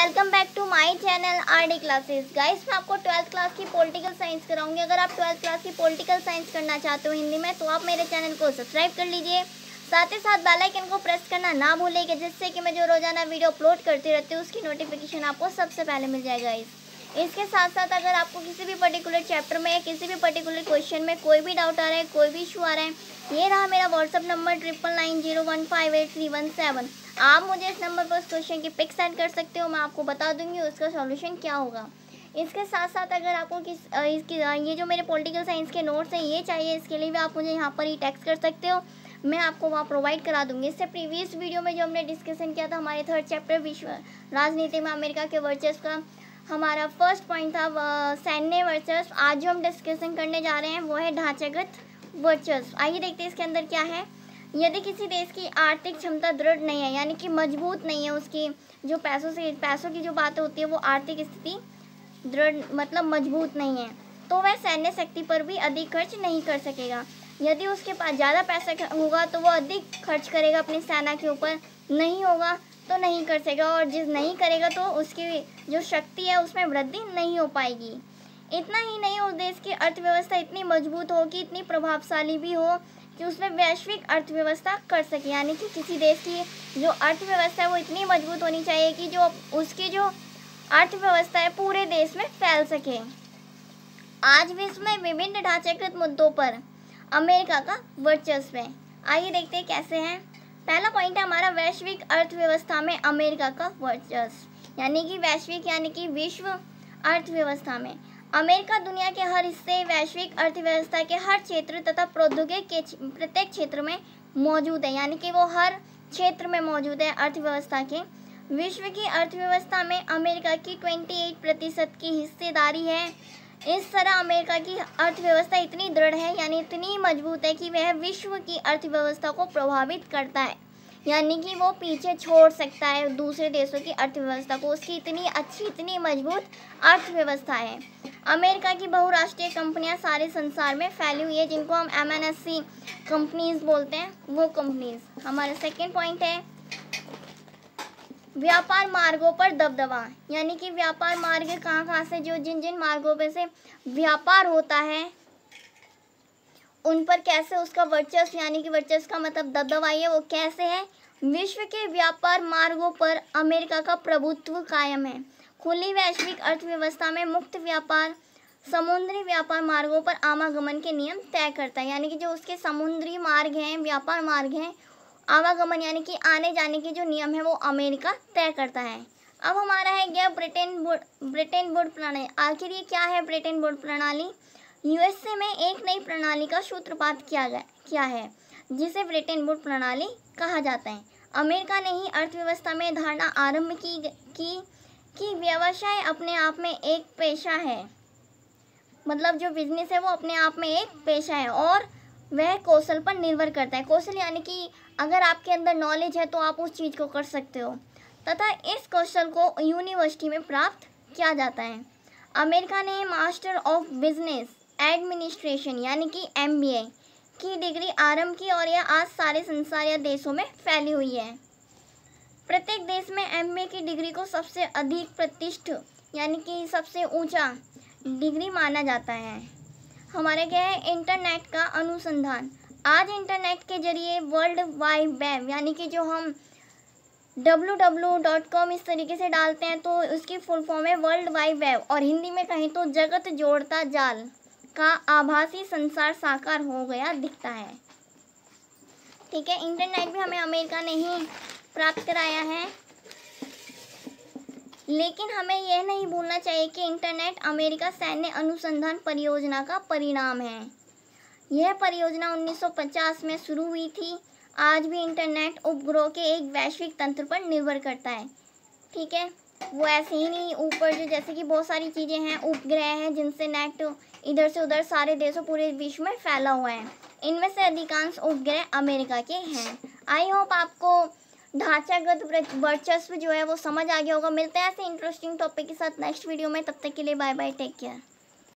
Welcome back to my channel RD classes. Guys, मैं आपको 12th class की political science कराऊंगी। अगर आप 12th क्लास की पॉलिटिकल साइंस करना चाहते हो हिंदी में, तो आप मेरे चैनल को सब्सक्राइब कर लीजिए। साथ ही साथ बेल आइकन को प्रेस करना ना भूलिएगा, जिससे कि मैं जो रोजाना वीडियो अपलोड करती रहती हूँ उसकी नोटिफिकेशन आपको सबसे पहले मिल जाएगा। इसके साथ साथ अगर आपको किसी भी पर्टिकुलर चैप्टर में, किसी भी पर्टिकुलर क्वेश्चन में कोई भी डाउट आ रहा है, कोई भी इशू आ रहा है, ये रहा मेरा व्हाट्सअप नंबर 9990158317। आप मुझे इस नंबर पर उस क्वेश्चन की पिक सेंड कर सकते हो, मैं आपको बता दूंगी उसका सॉल्यूशन क्या होगा। इसके साथ साथ अगर आपको ये जो मेरे पॉलिटिकल साइंस के नोट्स हैं ये चाहिए, इसके लिए भी आप मुझे यहाँ पर ही टेक्स्ट कर सकते हो, मैं आपको वहाँ प्रोवाइड करा दूंगी। इससे प्रीवियस वीडियो में जो हमने डिस्कशन किया था हमारे 3rd चैप्टर विश्व राजनीति में अमेरिका के वर्चस्व का, हमारा फर्स्ट पॉइंट था सैन्य वर्चस्व। आज जो हम डिस्कशन करने जा रहे हैं वो है ढांचागत वर्चस्व। आइए देखते हैं इसके अंदर क्या है। यदि किसी देश की आर्थिक क्षमता दृढ़ नहीं है, यानी कि मजबूत नहीं है, उसकी जो पैसों की जो बातें होती है वो आर्थिक स्थिति दृढ़ मतलब मजबूत नहीं है, तो वह सैन्य शक्ति पर भी अधिक खर्च नहीं कर सकेगा। यदि उसके पास ज़्यादा पैसा होगा तो वो अधिक खर्च करेगा अपनी सेना के ऊपर, नहीं होगा तो नहीं कर सकेगा, और जिस नहीं करेगा तो उसकी जो शक्ति है उसमें वृद्धि नहीं हो पाएगी। इतना ही नहीं, उस देश की अर्थव्यवस्था इतनी मजबूत हो कि इतनी प्रभावशाली भी हो कि उसमें वैश्विक अर्थव्यवस्था कर सके। यानी कि किसी देश की जो अर्थव्यवस्था है वो इतनी मजबूत होनी चाहिए कि जो उसकी जो अर्थव्यवस्था है पूरे देश में फैल सके। आज विश्व में विभिन्न ढांचागत मुद्दों पर अमेरिका का वर्चस्व है। आइए देखते हैं कैसे हैं। पहला पॉइंट है हमारा वैश्विक अर्थव्यवस्था में अमेरिका का वर्चस्व, यानी कि वैश्विक यानी कि विश्व अर्थव्यवस्था में अमेरिका दुनिया के हर हिस्से, वैश्विक अर्थव्यवस्था के हर क्षेत्र तथा प्रौद्योगिकी के प्रत्येक क्षेत्र में मौजूद है, यानी कि वो हर क्षेत्र में मौजूद है अर्थव्यवस्था के। विश्व की अर्थव्यवस्था में अमेरिका की 28% की हिस्सेदारी है। इस तरह अमेरिका की अर्थव्यवस्था इतनी दृढ़ है, यानी इतनी मजबूत है कि वह विश्व की अर्थव्यवस्था को प्रभावित करता है, यानी कि वो पीछे छोड़ सकता है दूसरे देशों की अर्थव्यवस्था को। उसकी इतनी अच्छी, इतनी मजबूत अर्थव्यवस्था है। अमेरिका की बहुराष्ट्रीय कंपनियां सारे संसार में फैली हुई है, जिनको हम MNC कंपनीज बोलते हैं, वो कंपनीज। हमारा सेकेंड पॉइंट है व्यापार मार्गों पर दबदबा, यानी कि व्यापार मार्ग कहाँ से, जो जिन जिन मार्गों पे से व्यापार होता है उन पर कैसे उसका वर्चस्व, यानी कि वर्चस्व का मतलब दबदबा है, वो कैसे है। विश्व के व्यापार मार्गों पर अमेरिका का प्रभुत्व कायम है। खुली वैश्विक अर्थव्यवस्था में मुक्त व्यापार समुद्री व्यापार मार्गों पर आवागमन के नियम तय करता है, यानी कि जो उसके समुद्री मार्ग हैं, व्यापार मार्ग हैं, आवागमन यानी कि आने जाने के जो नियम है वो अमेरिका तय करता है। अब हमारा है गया ब्रिटेन वुड प्रणाली। आखिर ये क्या है ब्रिटेन वुड प्रणाली? USA में एक नई प्रणाली का सूत्रपात किया है जिसे ब्रिटेन वुड प्रणाली कहा जाता है। अमेरिका ने ही अर्थव्यवस्था में धारणा आरंभ की व्यवसाय अपने आप में एक पेशा है, मतलब जो बिजनेस है वो अपने आप में एक पेशा है और वह कौशल पर निर्भर करता है। कौशल यानी कि अगर आपके अंदर नॉलेज है तो आप उस चीज़ को कर सकते हो, तथा इस कौशल को यूनिवर्सिटी में प्राप्त किया जाता है। अमेरिका ने मास्टर ऑफ बिजनेस एडमिनिस्ट्रेशन यानी कि MBA की डिग्री आरंभ की और यह आज सारे संसार या देशों में फैली हुई है। प्रत्येक देश में MBA की डिग्री को सबसे अधिक प्रतिष्ठित यानी कि सबसे ऊंचा डिग्री माना जाता है। हमारे क्या है इंटरनेट का अनुसंधान। आज इंटरनेट के जरिए वर्ल्ड वाइड वेब यानी कि जो हम www.com इस तरीके से डालते हैं तो उसकी फुल फॉर्म है वर्ल्ड वाइड वेब, और हिंदी में कहें तो जगत जोड़ता जाल का आभासी संसार साकार हो गया दिखता है। ठीक है, इंटरनेट भी हमें अमेरिका ने ही प्राप्त कराया है, लेकिन हमें यह नहीं भूलना चाहिए कि इंटरनेट अमेरिका सैन्य अनुसंधान परियोजना का परिणाम है। यह परियोजना 1950 में शुरू हुई थी। आज भी इंटरनेट उपग्रह के एक वैश्विक तंत्र पर निर्भर करता है। ठीक है, वो ऐसे ही नहीं, ऊपर जो जैसे कि बहुत सारी चीज़ें हैं, उपग्रह हैं जिनसे नेट इधर से उधर सारे देशों पूरे विश्व में फैला हुआ है। इनमें से अधिकांश उपग्रह अमेरिका के हैं। आई होप आपको ढांचागत वर्चस्व जो है वो समझ आ गया होगा। मिलते हैं ऐसे इंटरेस्टिंग टॉपिक के साथ नेक्स्ट वीडियो में, तब तक के लिए बाय बाय, टेक केयर।